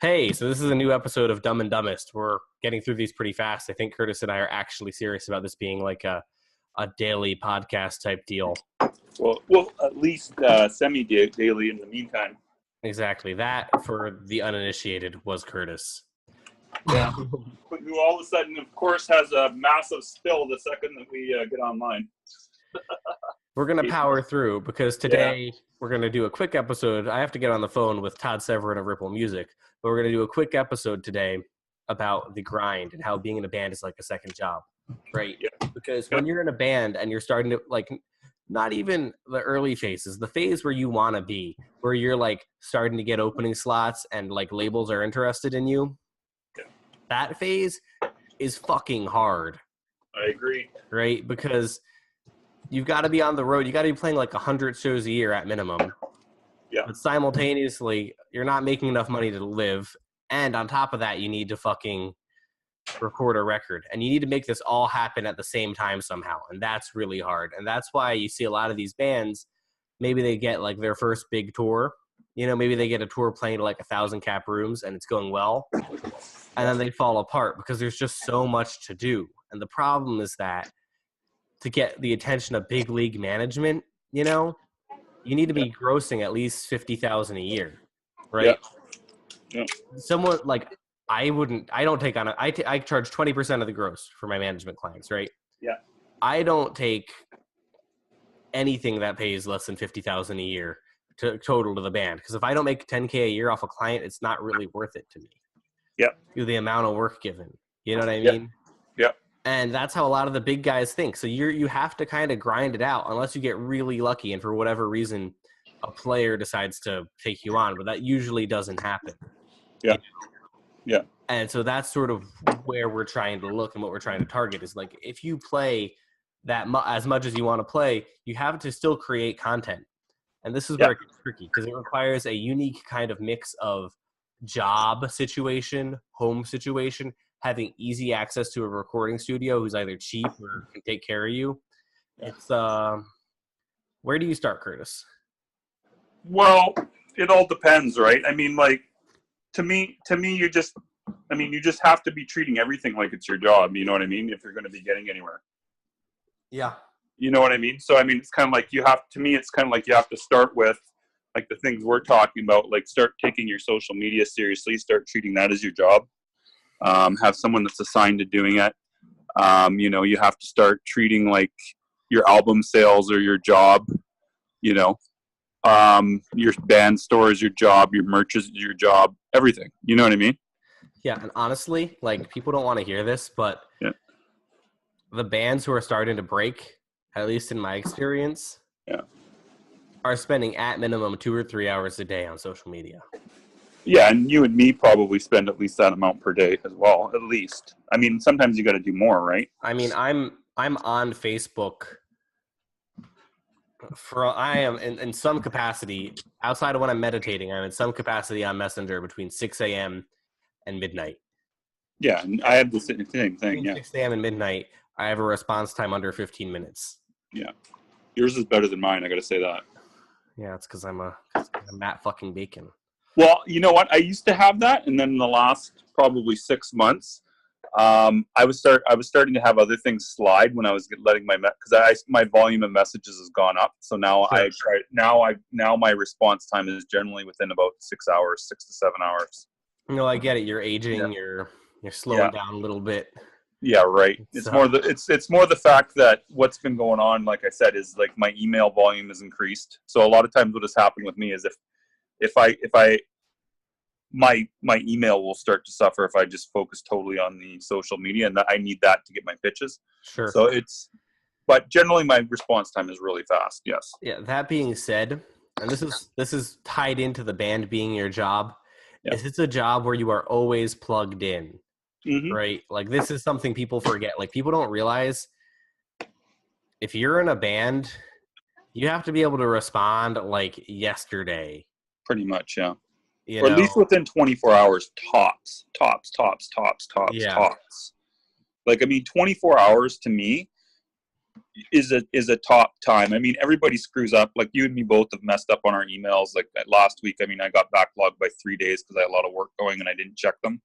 Hey, so this is a new episode of Dumb and Dumbest. We're getting through these pretty fast. I think Curtis and I are actually serious about this being like a daily podcast type deal. Well, at least semi-daily in the meantime. Exactly. That, for the uninitiated, was Curtis. Yeah. But who all of a sudden, of course, has a massive spill the second that we get online. We're going to power through because today we're going to do a quick episode. I have to get on the phone with Todd Severin of Ripple Music, but we're going to do a quick episode today about the grind and how being in a band is like a second job, right? Yeah. Because when you're in a band and you're starting to, like, not even the early phases, the phase where you want to be, where you're like starting to get opening slots and like labels are interested in you, that phase is fucking hard. I agree. Right? Because you've got to be on the road. You got to be playing like 100 shows a year at minimum. Yeah. But simultaneously, you're not making enough money to live. And on top of that, you need to fucking record a record. And you need to make this all happen at the same time somehow. And that's really hard. And that's why you see a lot of these bands, maybe they get like their first big tour. You know, maybe they get a tour playing to like 1,000 cap rooms and it's going well. And then they fall apart because there's just so much to do. And the problem is that to get the attention of big league management, you know, you need to be grossing at least $50,000 a year, right? Yeah. Someone like I don't take on I charge 20% of the gross for my management clients, right? Yeah. I don't take anything that pays less than $50,000 a year to total to the band, because if I don't make $10K a year off a client, it's not really worth it to me. Yeah. The amount of work given, you know what I mean? Yeah. And that's how a lot of the big guys think. So you have to kind of grind it out unless you get really lucky and for whatever reason a player decides to take you on, but that usually doesn't happen. Yeah. You know? Yeah. And so that's sort of where we're trying to look and what we're trying to target is like, if you play that as much as you want to play, you have to still create content. And this is where it gets tricky because it requires a unique kind of mix of job situation, home situation, having easy access to a recording studio who's either cheap or can take care of you. It's where do you start, Curtis? Well, it all depends, right? I mean, like to me, you just have to be treating everything like it's your job. You know what I mean? If you're going to be getting anywhere. Yeah. You know what I mean? So, I mean, it's kind of like it's kind of like you have to start with like the things we're talking about, like start taking your social media seriously, start treating that as your job. Have someone that's assigned to doing it. You know, you have to start treating like your album sales or your job, you know, your band store is your job, your merch is your job, everything. You know what I mean? Yeah. And honestly, like people don't want to hear this, but the bands who are starting to break, at least in my experience, are spending at minimum 2 or 3 hours a day on social media. Yeah, and you and me probably spend at least that amount per day as well, at least. I mean, sometimes you got to do more, right? I mean, I'm on Facebook. I am in some capacity outside of when I'm meditating. I'm in some capacity on Messenger between 6 a.m. and midnight. Yeah, and I have the same thing. Between 6 a.m. and midnight, I have a response time under 15 minutes. Yeah, yours is better than mine. I got to say that. Yeah, it's because I'm Matt fucking Bacon. Well, you know what? I used to have that, and then in the last probably 6 months, I was starting to have other things slide when I was letting my volume of messages has gone up. So now now my response time is generally within about 6 hours, 6 to 7 hours. No, I get it. You're aging. Yeah. You're slowing down a little bit. Yeah, right. It's more the fact that what's been going on, like I said, is like my email volume has increased. So a lot of times what has happened with me is my email will start to suffer if I just focus totally on the social media, and I need that to get my pitches. Sure. So but generally my response time is really fast. Yes. Yeah. That being said, and this is tied into the band being your job. Yeah. It's a job where you are always plugged in, right? Like this is something people forget. Like people don't realize if you're in a band, you have to be able to respond like yesterday. Pretty much, yeah. Or at least within 24 hours, tops. Yeah. Like, I mean, 24 hours to me, is a top time. I mean, everybody screws up. Like you and me both have messed up on our emails. Like last week, I mean, I got backlogged by 3 days because I had a lot of work going and I didn't check them.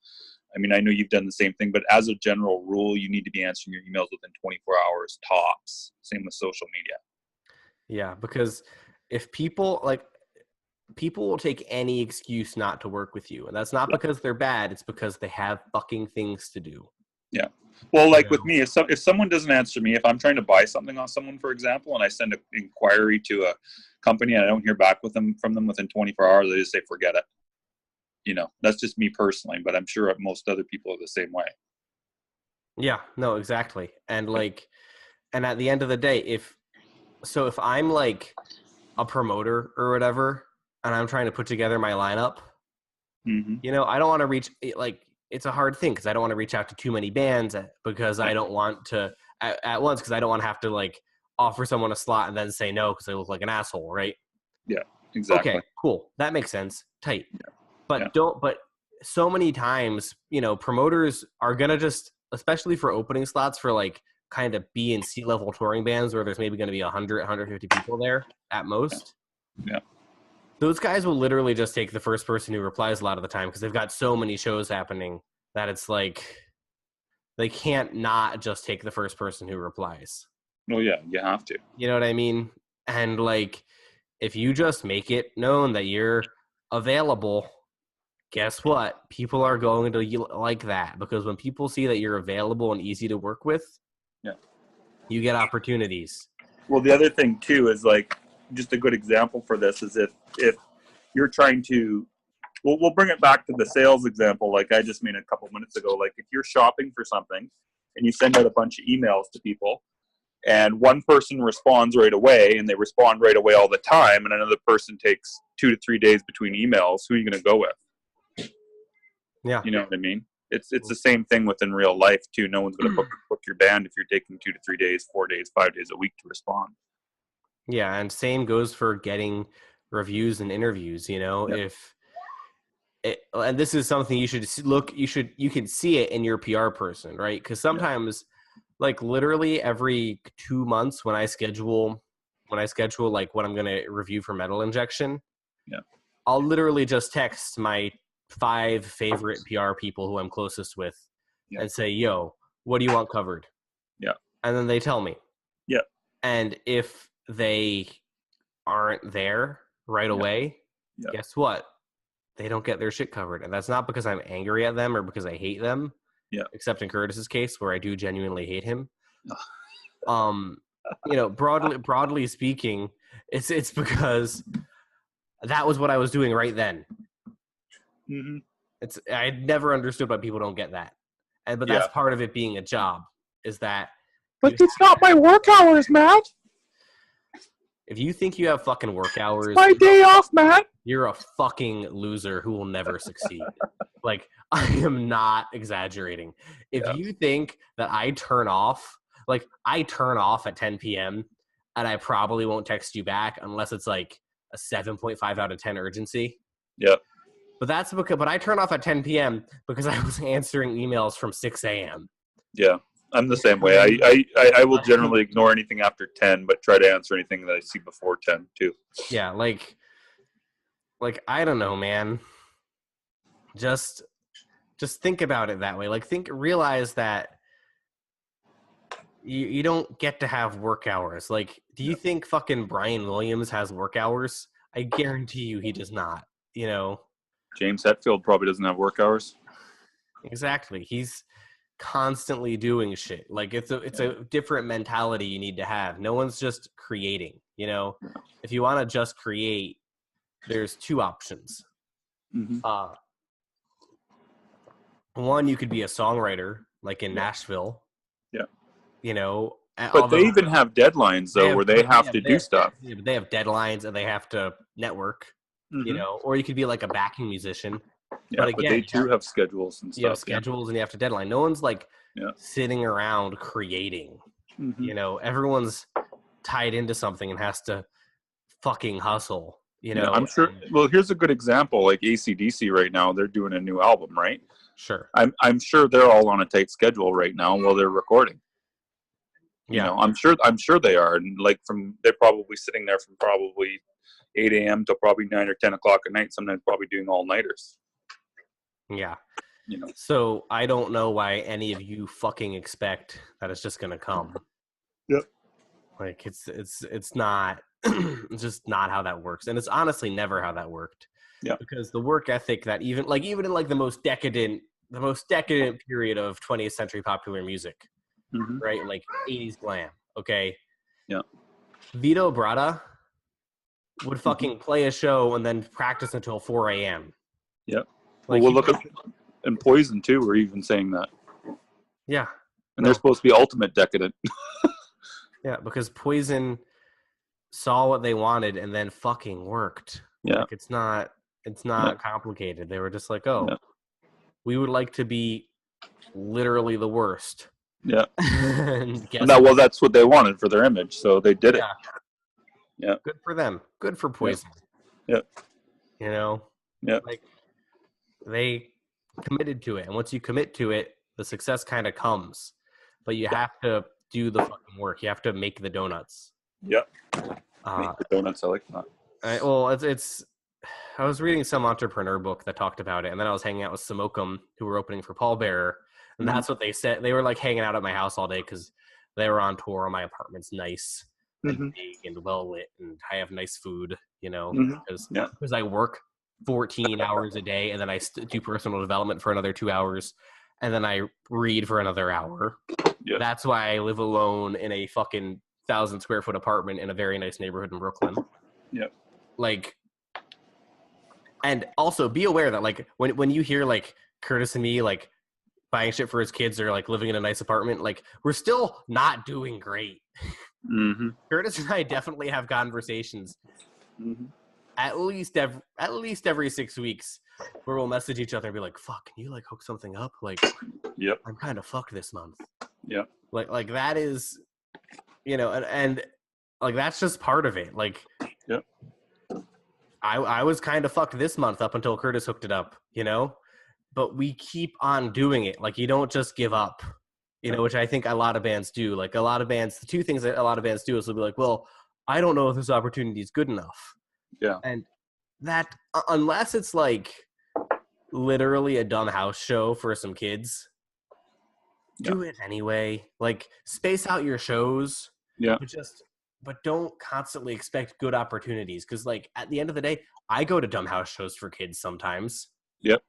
I mean, I know you've done the same thing, but as a general rule, you need to be answering your emails within 24 hours tops. Same with social media. Yeah, because if people will take any excuse not to work with you, and that's not because they're bad, it's because they have fucking things to do. Yeah. Well, like with me, if someone doesn't answer me, if I'm trying to buy something on someone, for example, and I send an inquiry to a company and I don't hear back from them within 24 hours, I just say, forget it. You know, that's just me personally, but I'm sure most other people are the same way. Yeah, no, exactly. And and at the end of the day, if I'm like a promoter or whatever, and I'm trying to put together my lineup, you know, I don't want to reach, like, it's a hard thing because I don't want to reach out to too many bands because I don't want to at once, because I don't want to have to like offer someone a slot and then say no because I look like an asshole, right? Yeah, exactly. Okay, cool. That makes sense. Tight. Yeah. But so many times, you know, promoters are going to just, especially for opening slots for like kind of B and C level touring bands where there's maybe going to be 100, 150 people there at most. Yeah. Those guys will literally just take the first person who replies a lot of the time because they've got so many shows happening that it's like they can't not just take the first person who replies. Well, yeah, you have to. You know what I mean? And like, if you just make it known that you're available, guess what? People are going to like that, because when people see that you're available and easy to work with, you get opportunities. Well, the other thing too is like, just a good example for this is if you're trying to, we'll bring it back to the sales example like I just made a couple minutes ago. Like if you're shopping for something and you send out a bunch of emails to people and one person responds right away and they respond right away all the time and another person takes 2 to 3 days between emails, who are you going to go with? Yeah. You know what I mean? It's the same thing within real life too. No one's going to book your band if you're taking 2 to 3 days, 4 days, 5 days a week to respond. Yeah, and same goes for getting reviews and interviews, you know. And this is something you should look, you can see it in your PR person, right? Because sometimes like literally every 2 months when I schedule like what I'm going to review for Metal Injection, I'll literally just text my 5 favorite PR people who I'm closest with and say, yo, what do you want covered? Yeah. And then they tell me. Yeah. And if they aren't there right away, guess what? They don't get their shit covered. And that's not because I'm angry at them or because I hate them. Yeah. Except in Curtis's case, where I do genuinely hate him. You know, broadly speaking, it's because that was what I was doing right then. Mm-hmm. I never understood why people don't get that. But that's part of it being a job, is that. But it's not my work hours, Matt. If you think you have fucking work hours, it's my day off, Matt. You're a fucking loser who will never succeed. Like, I am not exaggerating. If you think that I turn off at 10 p.m. and I probably won't text you back unless it's like a 7.5 out of 10 urgency. Yeah. But I turn off at 10 p.m. because I was answering emails from 6 a.m. Yeah. I'm the same way. I will generally ignore anything after 10, but try to answer anything that I see before 10 too. Yeah, like I don't know, man. Just think about it that way. Like realize that you don't get to have work hours. Like, do you think fucking Brian Williams has work hours? I guarantee you he does not, you know. James Hetfield probably doesn't have work hours. Exactly. He's constantly doing shit. Like it's a different mentality you need to have. No one's just creating, you know. If you want to just create, there's 2 options. Mm-hmm. One, you could be a songwriter like in Nashville. Yeah. You know, but they even have deadlines though, where they have to do stuff. Yeah, but they have deadlines and they have to network. Mm-hmm. You know, or you could be like a backing musician. Yeah, but again, they do have schedules and stuff. You have schedules and you have to deadline. No one's like sitting around creating. Mm-hmm. You know, everyone's tied into something and has to fucking hustle. You know, yeah, I'm sure. Well, here's a good example. Like AC/DC right now, they're doing a new album, right? Sure. I'm sure they're all on a tight schedule right now while they're recording. You Yeah. know, I'm sure they are, and like they're probably sitting there from probably 8 a.m. till probably 9 or 10 o'clock at night. Sometimes probably doing all nighters. Yeah. You know. So I don't know why any of you fucking expect that it's just gonna come. Yep. Like it's not it's just not how that works. And it's honestly never how that worked. Yeah. Because the work ethic that even in like the most decadent period of 20th century popular music, Mm-hmm. right? Like 80s glam, okay? Yeah. Vito Bratta would fucking play a show and then practice until 4 a.m. Yeah. Like well, we'll look at and Poison too. We're even saying that. Yeah. And they're supposed to be ultimate decadent. Yeah, because Poison saw what they wanted and then fucking worked. Yeah. Like it's not complicated. They were just like, oh, Yeah. we would like to be literally the worst. Yeah. And that's what they wanted for their image, so they did it. Yeah. Good for them. Good for Poison. Yeah. You know? Yeah. Like they committed to it. And once you commit to it, the success kind of comes. But you have to do the fucking work. You have to make the donuts. Yeah. Make the donuts, I like that. It's I was reading some entrepreneur book that talked about it, and then I was hanging out with some Oakham who were opening for Paul Bearer, and that's what they said. They were like hanging out at my house all day because they were on tour. My apartment's nice and big and well lit, and I have nice food, you know, because I work 14 hours a day, and then I do personal development for another 2 hours, and then I read for another hour. Yeah. That's why I live alone in a fucking 1,000 square foot apartment in a very nice neighborhood in Brooklyn. Yeah. Like, and also be aware that like when you hear like Curtis and me like buying shit for his kids or like living in a nice apartment, like we're still not doing great. Mm-hmm. Curtis and I definitely have conversations at least every 6 weeks where we'll message each other and be like, fuck, can you like hook something up? Like, yep, I'm kind of fucked this month. Yeah. Like that is, you know, and like that's just part of it. Like, yep. I was kind of fucked this month up until Curtis hooked it up, you know? But we keep on doing it. Like, you don't just give up, you know, which I think a lot of bands do. Like, a lot of bands, the two things that a lot of bands do is they'll be like, well, I don't know if this opportunity is good enough. Yeah. And that, unless it's like literally a dumb house show for some kids, do it anyway. Like, space out your shows. Yeah. But don't constantly expect good opportunities. Because, like, at the end of the day, I go to dumb house shows for kids sometimes. Yep.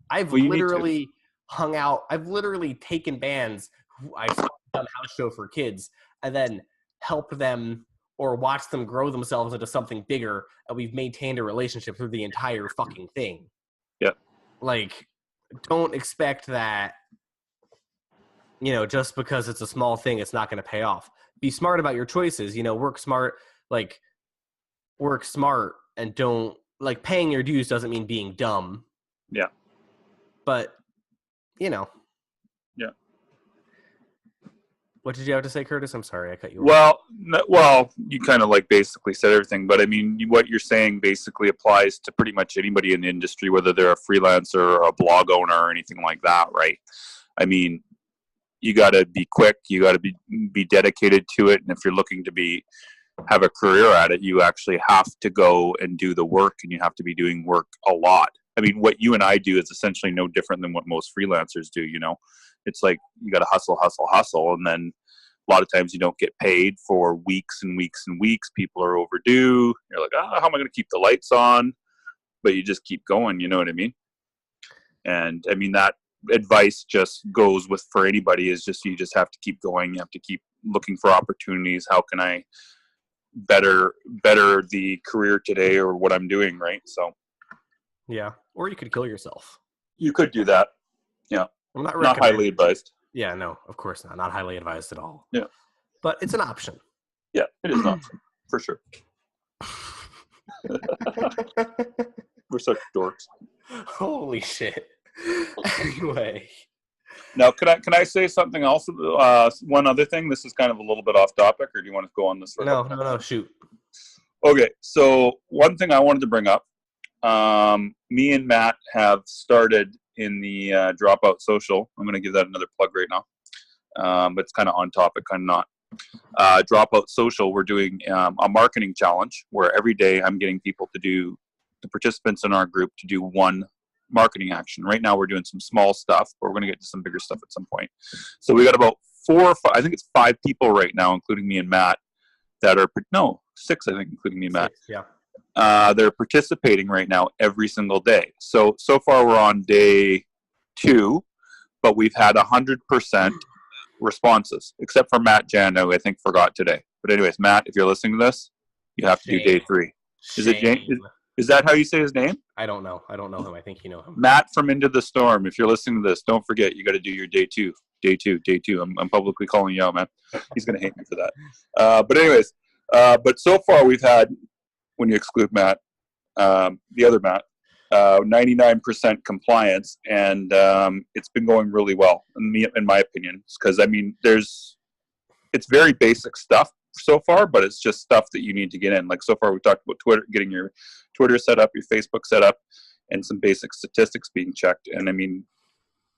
I've literally hung out. I've literally taken bands who I saw a dumb house show for kids and then helped them or watched them grow themselves into something bigger. And we've maintained a relationship through the entire fucking thing. Yep. Like, don't expect that, you know, just because it's a small thing, it's not going to pay off. Be smart about your choices, you know, work smart and don't, like, paying your dues doesn't mean being dumb. Yeah. But, you know. Yeah. What did you have to say, Curtis? I'm sorry, I cut you off. Well, you kind of like basically said everything, but I mean, what you're saying basically applies to pretty much anybody in the industry, whether they're a freelancer or a blog owner or anything like that, right? I mean, you got to be quick, you got to be dedicated to it, and if you're looking to have a career at it, you actually have to go and do the work, and you have to be doing work a lot. I mean, what you and I do is essentially no different than what most freelancers do, you know? It's like you got to hustle, and then a lot of times you don't get paid for weeks and weeks and weeks. People are overdue. You're like, how am I going to keep the lights on? But you just keep going, you know what I mean? And I mean, that advice just goes for anybody is just, you just have to keep going. You have to keep looking for opportunities. How can I better the career today or what I'm doing, right? So yeah, or you could kill yourself. You could do that. Yeah. I'm not highly advised. Yeah, no, of course not highly advised at all. Yeah, but it's an option. Yeah, it is an option for sure. We're such dorks. Holy shit. Anyway, now can I say something else? One other thing. This is kind of a little bit off topic, or do you want to go on this? No, shoot. Okay, so one thing I wanted to bring up. Me and Matt have started in the Dropout Social. I'm going to give that another plug right now. but it's kind of on topic, kind of not. Dropout Social, we're doing a marketing challenge where every day I'm getting people to do, the participants in our group, to do one marketing action. Right now we're doing some small stuff, but we're going to get to some bigger stuff at some point. So we got about 4 or 5, I think it's 5 people right now, including me and Matt, that are, no, 6, I think, including me and Matt. 6, yeah. They're participating right now every single day. So far we're on day 2, but we've had 100% responses, except for Matt Jan, who I think forgot today. But anyways, Matt, if you're listening to this, you have to do day 3. Is it James? Is that how you say his name? I don't know him. I think you know him. Matt from Into the Storm. If you're listening to this, don't forget, you got to do your day 2. Day 2. I'm publicly calling you out, man. He's going to hate me for that. But anyways, but so far we've had, when you exclude Matt, the other Matt, 99% compliance, and it's been going really well, in my opinion. Because, I mean, it's very basic stuff so far, but it's just stuff that you need to get in. Like, so far we've talked about Twitter, getting your Twitter set up, your Facebook set up, and some basic statistics being checked. And I mean,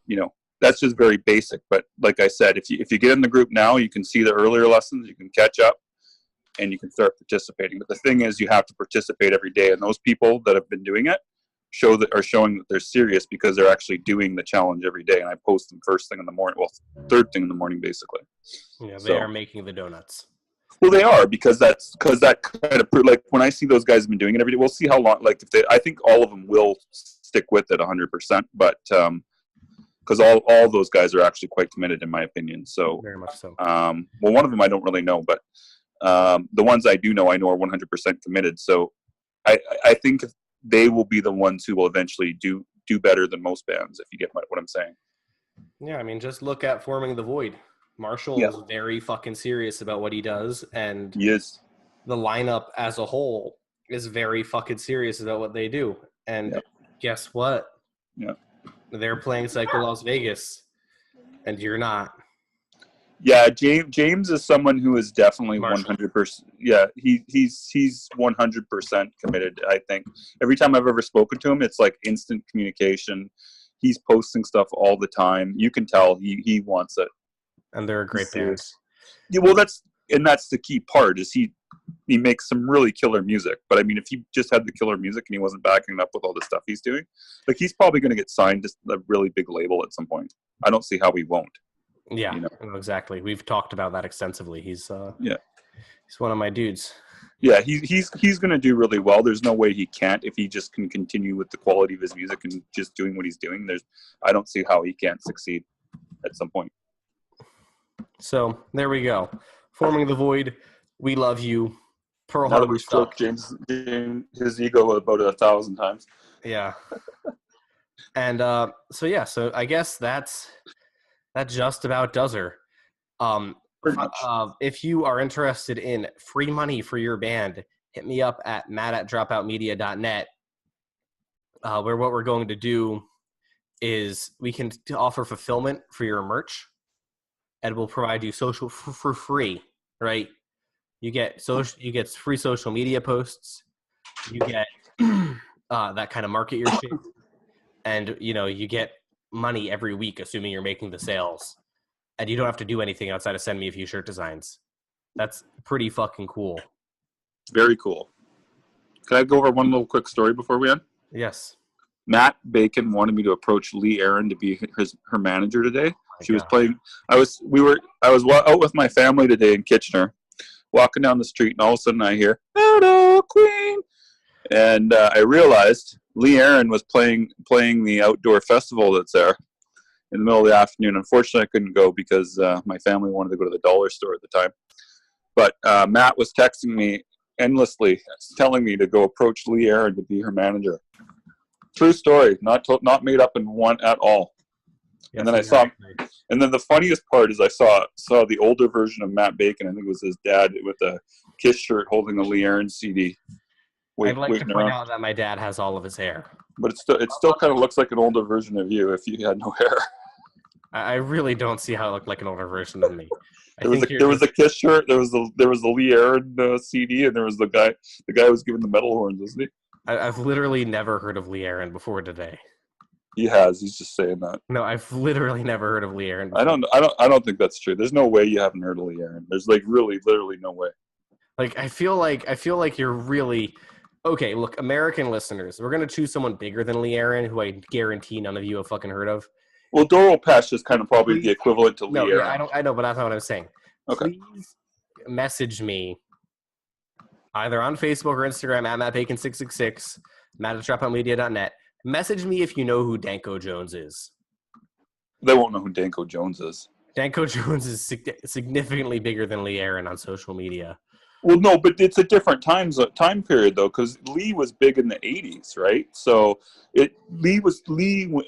you know, that's just very basic. But like I said, if you get in the group now, you can see the earlier lessons, you can catch up, and you can start participating. But the thing is, you have to participate every day. And those people that have been doing it are showing that they're serious, because they're actually doing the challenge every day. And I post them first thing in the morning, well, third thing in the morning, basically. Yeah, they are making the donuts. Well, they are, because that kind of, like, when I see those guys have been doing it every day, we'll see how long. Like, I think all of them will stick with it 100%, but because all those guys are actually quite committed, in my opinion. So very much so. Well, one of them I don't really know, but the ones I do know, I know are 100% committed. So I think they will be the ones who will eventually do better than most bands, if you get what I'm saying. Yeah, I mean, just look at Forming the Void. Marshall is very fucking serious about what he does, and yes, the lineup as a whole is very fucking serious about what they do. And guess what? Yeah, they're playing Psycho Las Vegas, and you're not. Yeah, James is someone who is definitely Marshall. 100%. Yeah, he's 100% committed. I think every time I've ever spoken to him, it's like instant communication. He's posting stuff all the time. You can tell he wants it. And they're a great band. Yeah, well, that's the key part, is he makes some really killer music. But I mean, if he just had the killer music and he wasn't backing it up with all the stuff he's doing, like, he's probably going to get signed to a really big label at some point. I don't see how he won't. Yeah, you know? Exactly. We've talked about that extensively. He's he's one of my dudes. Yeah, he's going to do really well. There's no way he can't, if he just can continue with the quality of his music and just doing what he's doing. I don't see how he can't succeed at some point. So there we go. Forming the Void. We love you. Pearl Now that Harbor we've stroked James his ego about 1,000 times. Yeah. And so I guess that just about does her. If you are interested in free money for your band, hit me up at matt@dropoutmedia.net, where what we're going to do is we can offer fulfillment for your merch, and we'll provide you social for free, right? You get free social media posts, you get that kind of market your shit, and you get money every week, assuming you're making the sales. And you don't have to do anything outside of send me a few shirt designs. That's pretty fucking cool. Very cool. Can I go over one little quick story before we end? Yes. Matt Bacon wanted me to approach Lee Aaron to be her manager today. She was playing. I was out with my family today in Kitchener, walking down the street, and all of a sudden I hear "Hello, Queen," and I realized Lee Aaron was playing the outdoor festival that's there in the middle of the afternoon. Unfortunately, I couldn't go because my family wanted to go to the dollar store at the time. But Matt was texting me endlessly, telling me to go approach Lee Aaron to be her manager. True story, not made up in one at all. Yes, and then I saw, and then the funniest part is I saw the older version of Matt Bacon. I think it was his dad with a Kiss shirt holding a Lee Aaron CD. I'd like to point out that my dad has all of his hair, but it still kind of looks like an older version of you if you had no hair. I really don't see how it looked like an older version of me. There was a Kiss shirt. There was the Lee Aaron CD, and there was the guy who was giving the metal horns, wasn't he? I've literally never heard of Lee Aaron before today. He has. He's just saying that. No, I've literally never heard of Lee Aaron I before. don't think that's true. There's no way you haven't heard of Lee Aaron. There's like really, literally no way. Like I feel like you're really okay. Look, American listeners, we're gonna choose someone bigger than Lee Aaron, who I guarantee none of you have fucking heard of. Well, Doro Pesh is kind of probably the Please, equivalent to no, Lee yeah, Aaron. I know, but that's not what I'm saying. Okay. Please message me either on Facebook or Instagram at MattBacon666, Matt@dropoutmedia.net. Message me if you know who Danko Jones is. They won't know who Danko Jones is. Danko Jones is significantly bigger than Lee Aaron on social media. Well, no, but it's a different time period though, because Lee was big in the '80s, right? So Lee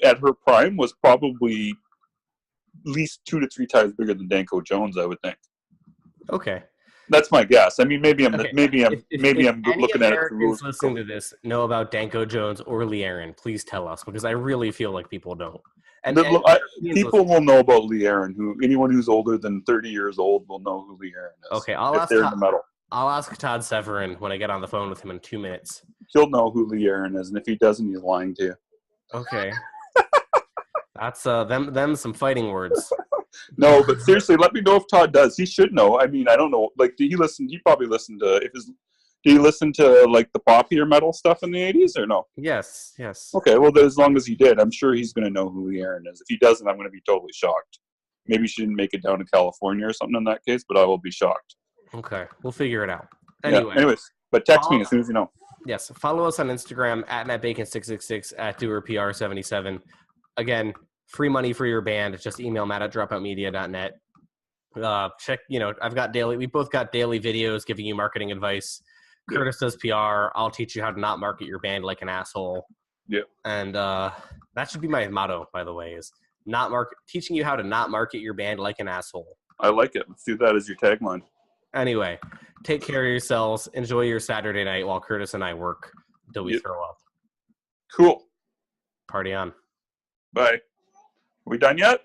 at her prime was probably at least 2 to 3 times bigger than Danko Jones, I would think. Okay. That's my guess. I mean, maybe I'm Okay. If looking at it through Americans listening to this know about Danko Jones or Lee Aaron, please tell us, because I really feel like people don't. People will know about Lee Aaron. Anyone who's older than 30 years old will know who Lee Aaron is. Okay, if they're in the metal. I'll ask Todd Severin when I get on the phone with him in 2 minutes. He'll know who Lee Aaron is, and if he doesn't, he's lying to you. Okay. That's them some fighting words. No, but seriously, let me know if Todd does. He should know. I mean, I don't know. Like, did he listen? He probably listened to. Did he listen to like the poppier metal stuff in the '80s or no? Yes. Okay, well, as long as he did, I'm sure he's going to know who Lee Aaron is. If he doesn't, I'm going to be totally shocked. Maybe she didn't make it down to California or something in that case, but I will be shocked. Okay, we'll figure it out. Anyway. Yeah, anyways, but text me as soon as you know. Yes, follow us on Instagram at MattBacon666 at DoerPR77. Again, free money for your band. Just email Matt@dropoutmedia.net. Check, we both got daily videos giving you marketing advice. Yeah. Curtis does PR. I'll teach you how to not market your band like an asshole. Yeah. And that should be my motto, by the way, is teaching you how to not market your band like an asshole. I like it. Let's do that as your tagline. Anyway, take care of yourselves. Enjoy your Saturday night while Curtis and I work until we throw up. Cool. Party on. Bye. Are we done yet?